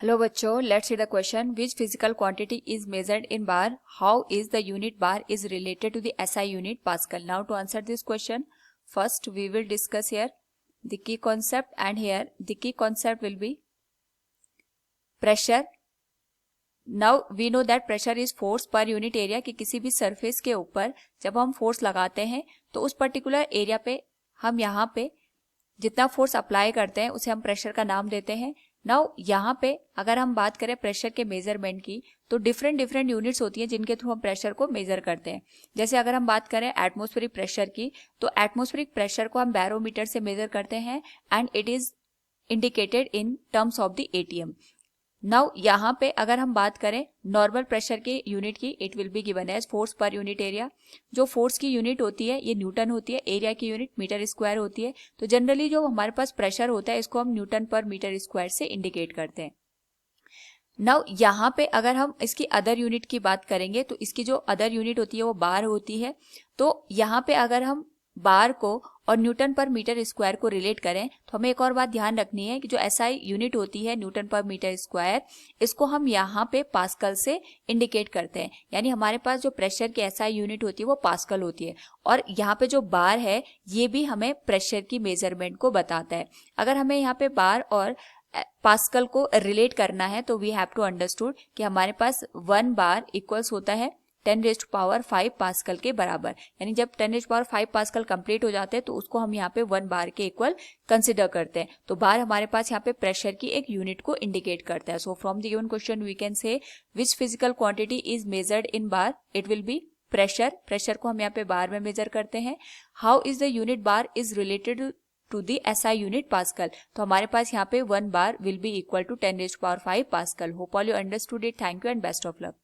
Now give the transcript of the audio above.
Hello बच्चों, let's see the question which physical quantity is measured in bar, how is the unit bar is related to the SI unit pascal. Now to answer this question, first we will discuss here the key concept, and here the key concept will be pressure. Now we know that pressure is force per unit area, कि किसी भी surface के ऊपर जब हम force लगाते हैं तो उस पर्टिकुलर एरिया पे हम यहाँ पे जितना फोर्स अप्लाई करते हैं उसे हम प्रेशर का नाम देते हैं. नाउ यहाँ पे अगर हम बात करें प्रेशर के मेजरमेंट की तो डिफरेंट यूनिट्स होती हैं जिनके थ्रू हम प्रेशर को मेजर करते हैं. जैसे अगर हम बात करें एटमॉस्फेरिक प्रेशर की तो एटमॉस्फेरिक प्रेशर को हम बैरोमीटर से मेजर करते हैं and it is indicated in terms of the ATM. Now यहाँ पे अगर हम बात करें नॉर्मल प्रेशर के यूनिट की, it will be given as force per unit area. जो फोर्स की यूनिट होती है ये न्यूटन होती है, एरिया की यूनिट मीटर स्क्वायर होती है. तो जनरली जो हमारे पास प्रेशर होता है इसको हम न्यूटन पर मीटर स्क्वायर से इंडिकेट करते हैं. नाउ यहाँ पे अगर हम इसकी अदर यूनिट की बात करेंगे तो इसकी जो अदर यूनिट होती है वो बार होती है. तो यहाँ पे अगर हम बार को और न्यूटन पर मीटर स्क्वायर को रिलेट करें तो हमें एक और बात ध्यान रखनी है कि जो SI यूनिट होती है न्यूटन पर मीटर स्क्वायर, इसको हम यहाँ पे पास्कल से इंडिकेट करते हैं. यानी हमारे पास जो प्रेशर की SI यूनिट होती है वो पास्कल होती है और यहाँ पे जो बार है ये भी हमें प्रेशर की मेजरमेंट को बताता है. अगर हमें यहाँ पे बार और पास्कल को रिलेट करना है तो वी हैव टू अंडरस्टूड कि हमारे पास 1 बार इक्वल्स होता है 10⁵ पास्कल के बराबर. यानी जब 10⁵ पास्कल कंप्लीट हो जाते हैं तो उसको हम यहाँ पे 1 बार के इक्वल कंसिडर करते हैं. तो बार हमारे पास यहाँ पे प्रेशर की एक यूनिट को इंडिकेट करता है. So from the given question we can say which physical quantity is measured in bar, it will be pressure. Pressure को हम यहाँ पे बार में मेजर करते हैं. How is the unit bar is related to the SI unit pascal. तो हमारे पास यहाँ पे 1 bar will be equal to 10⁵ pascal. Hope all you understood it. Thank you and best of luck.